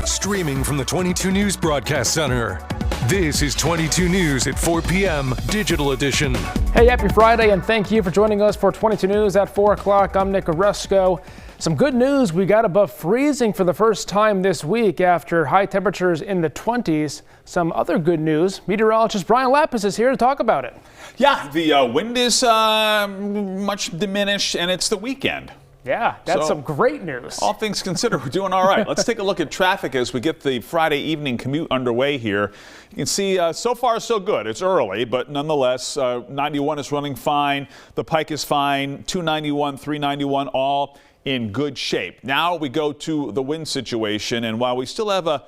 Streaming from the 22 News Broadcast Center. This is 22 News at 4 p.m. Digital Edition. Hey, happy Friday, and thank you for joining us for 22 News at 4 o'clock. I'm Nick Oresco. Some good news, we got above freezing for the first time this week after high temperatures in the 20s. Some other good news, meteorologist Brian Lapis is here to talk about it. Yeah, the wind is much diminished, and it's the weekend. Yeah, that's some great news. All things considered, we're doing all right. Let's take a look at traffic as we get the Friday evening commute underway here. You can see so far so good. It's early, but nonetheless, 91 is running fine. The Pike is fine. 291, 391, all in good shape. Now we go to the wind situation, and while we still have a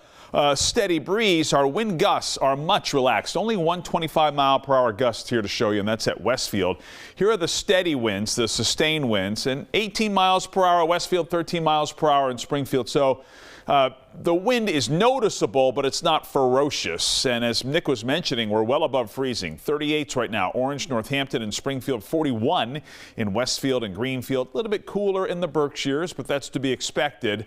steady breeze, our wind gusts are much relaxed. Only 125-mile-per-hour gusts here to show you, and that's at Westfield. Here are the steady winds, the sustained winds, and 18 miles per hour at Westfield, 13 miles per hour in Springfield. So the wind is noticeable, but it's not ferocious. And as Nick was mentioning, we're well above freezing. 38s right now. Orange, Northampton, and Springfield. 41 in Westfield and Greenfield. A little bit cooler in the Berkshires, but that's to be expected.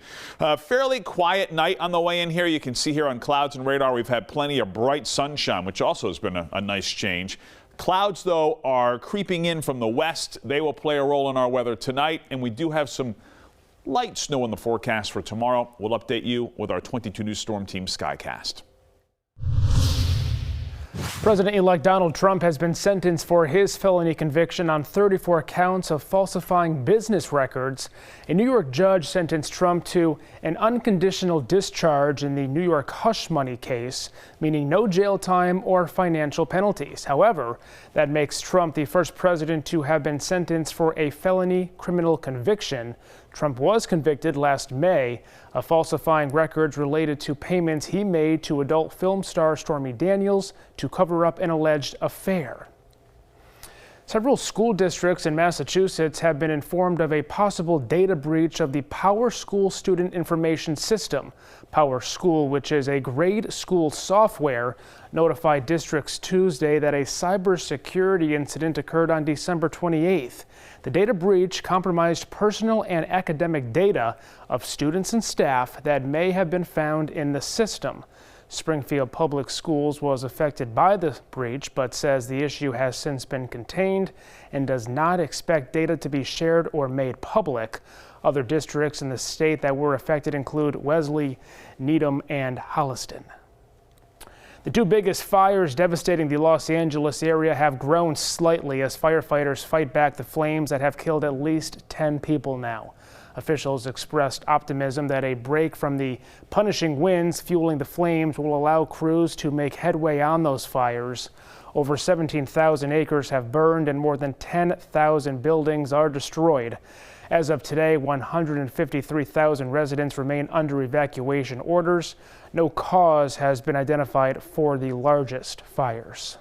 Fairly quiet night on the way in here. You can see here on clouds and radar we've had plenty of bright sunshine, which also has been a nice change. Clouds, though, are creeping in from the west. They will play a role in our weather tonight, and we do have some light snow in the forecast for tomorrow. We'll update you with our 22 News Storm Team Skycast. President-elect Donald Trump has been sentenced for his felony conviction on 34 counts of falsifying business records. A New York judge sentenced Trump to an unconditional discharge in the New York hush money case, meaning no jail time or financial penalties. However, that makes Trump the first president to have been sentenced for a felony criminal conviction. Trump was convicted last May of falsifying records related to payments he made to adult film star Stormy Daniels to cover up an alleged affair. Several school districts in Massachusetts have been informed of a possible data breach of the PowerSchool Student Information System. PowerSchool, which is a grade school software, notified districts Tuesday that a cybersecurity incident occurred on December 28th. The data breach compromised personal and academic data of students and staff that may have been found in the system. Springfield Public Schools was affected by the breach, but says the issue has since been contained and does not expect data to be shared or made public. Other districts in the state that were affected include Wesley, Needham, and Holliston. The two biggest fires devastating the Los Angeles area have grown slightly as firefighters fight back the flames that have killed at least 10 people now. Officials expressed optimism that a break from the punishing winds fueling the flames will allow crews to make headway on those fires. Over 17,000 acres have burned and more than 10,000 buildings are destroyed. As of today, 153,000 residents remain under evacuation orders. No cause has been identified for the largest fires.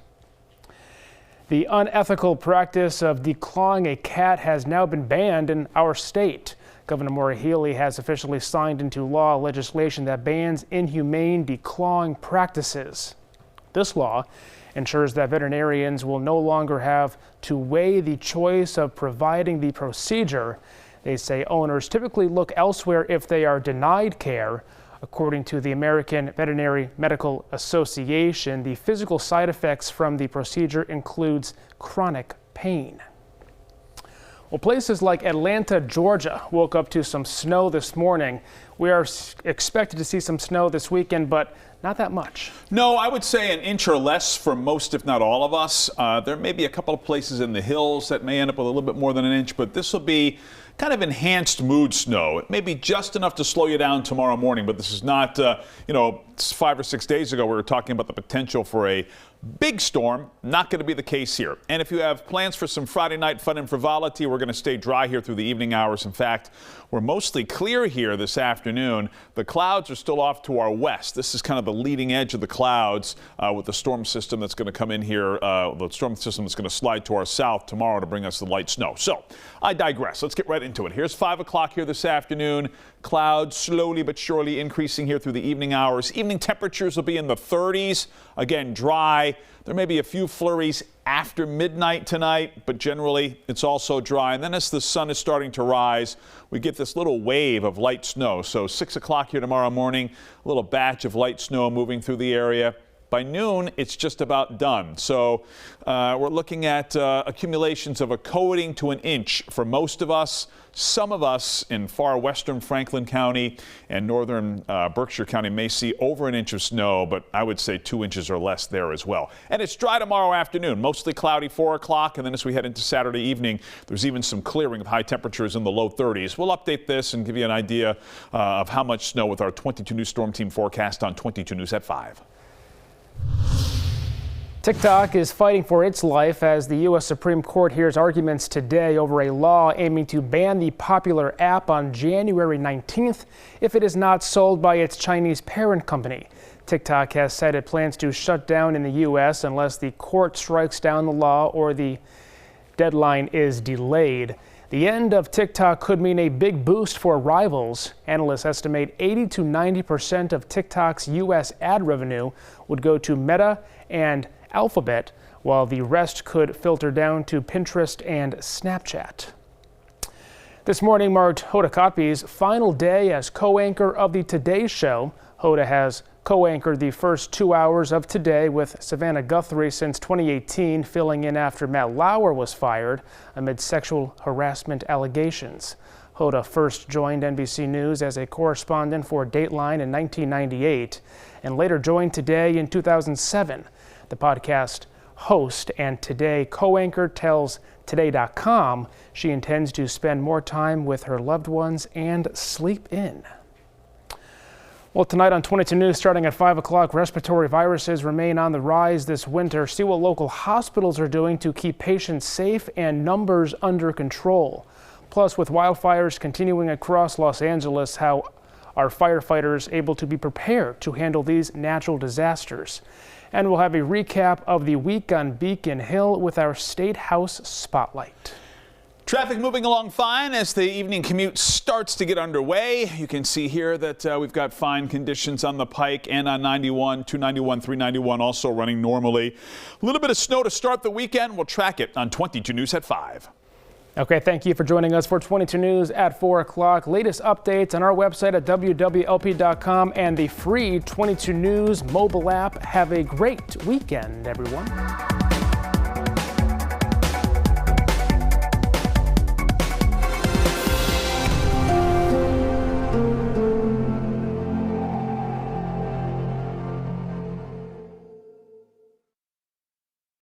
The unethical practice of declawing a cat has now been banned in our state. Governor Maura Healey has officially signed into law legislation that bans inhumane declawing practices. This law ensures that veterinarians will no longer have to weigh the choice of providing the procedure. They say owners typically look elsewhere if they are denied care. According to the American Veterinary Medical Association, the physical side effects from the procedure includes chronic pain. Well, places like Atlanta, Georgia woke up to some snow this morning. We are expected to see some snow this weekend, but not that much. No, I would say an inch or less for most, if not all of us. There may be a couple of places in the hills that may end up with a little bit more than an inch, but this will be kind of enhanced mood snow. It may be just enough to slow you down tomorrow morning, but this is not, 5 or 6 days ago we were talking about the potential for a big storm. Not going to be the case here. And if you have plans for some Friday night fun and frivolity, we're going to stay dry here through the evening hours. In fact, we're mostly clear here this afternoon. The clouds are still off to our west. This is kind of the leading edge of the clouds with the storm system that's going to come in here, the storm system that's going to slide to our south tomorrow to bring us the light snow. So I digress. Let's get right into it. Here's 5 o'clock here this afternoon. Clouds slowly but surely increasing here through the evening hours. Evening temperatures will be in the 30s. Again, dry. There may be a few flurries after midnight tonight, but generally it's also dry. And then as the sun is starting to rise, we get this little wave of light snow. So 6 o'clock here tomorrow morning, a little batch of light snow moving through the area. By noon, it's just about done. So we're looking at accumulations of a coating to an inch for most of us. Some of us in far western Franklin County and northern Berkshire County may see over an inch of snow, but I would say 2 inches or less there as well. And it's dry tomorrow afternoon, mostly cloudy 4 o'clock. And then as we head into Saturday evening, there's even some clearing of high temperatures in the low 30s. We'll update this and give you an idea of how much snow with our 22 News Storm Team forecast on 22 News at 5. TikTok is fighting for its life as the U.S. Supreme Court hears arguments today over a law aiming to ban the popular app on January 19th if it is not sold by its Chinese parent company. TikTok has said it plans to shut down in the U.S. unless the court strikes down the law or the deadline is delayed. The end of TikTok could mean a big boost for rivals. Analysts estimate 80 to 90% of TikTok's U.S. ad revenue would go to Meta and Alphabet, while the rest could filter down to Pinterest and Snapchat. This morning marked Hoda Kotb's final day as co-anchor of the Today Show. Hoda has co-anchored the first 2 hours of Today with Savannah Guthrie since 2018, filling in after Matt Lauer was fired amid sexual harassment allegations. Hoda first joined NBC News as a correspondent for Dateline in 1998 and later joined Today in 2007. The podcast host and Today co-anchor tells Today.com she intends to spend more time with her loved ones and sleep in. Well, tonight on 22 News, starting at 5 o'clock, respiratory viruses remain on the rise this winter. See what local hospitals are doing to keep patients safe and numbers under control. Plus, with wildfires continuing across Los Angeles, how are firefighters able to be prepared to handle these natural disasters? And we'll have a recap of the week on Beacon Hill with our State House Spotlight. Traffic moving along fine as the evening commute starts to get underway. You can see here that we've got fine conditions on the Pike and on 91, 291, 391 also running normally. A little bit of snow to start the weekend. We'll track it on 22 News at 5. Okay, thank you for joining us for 22 News at 4 o'clock. Latest updates on our website at wwlp.com and the free 22 News mobile app. Have a great weekend, everyone.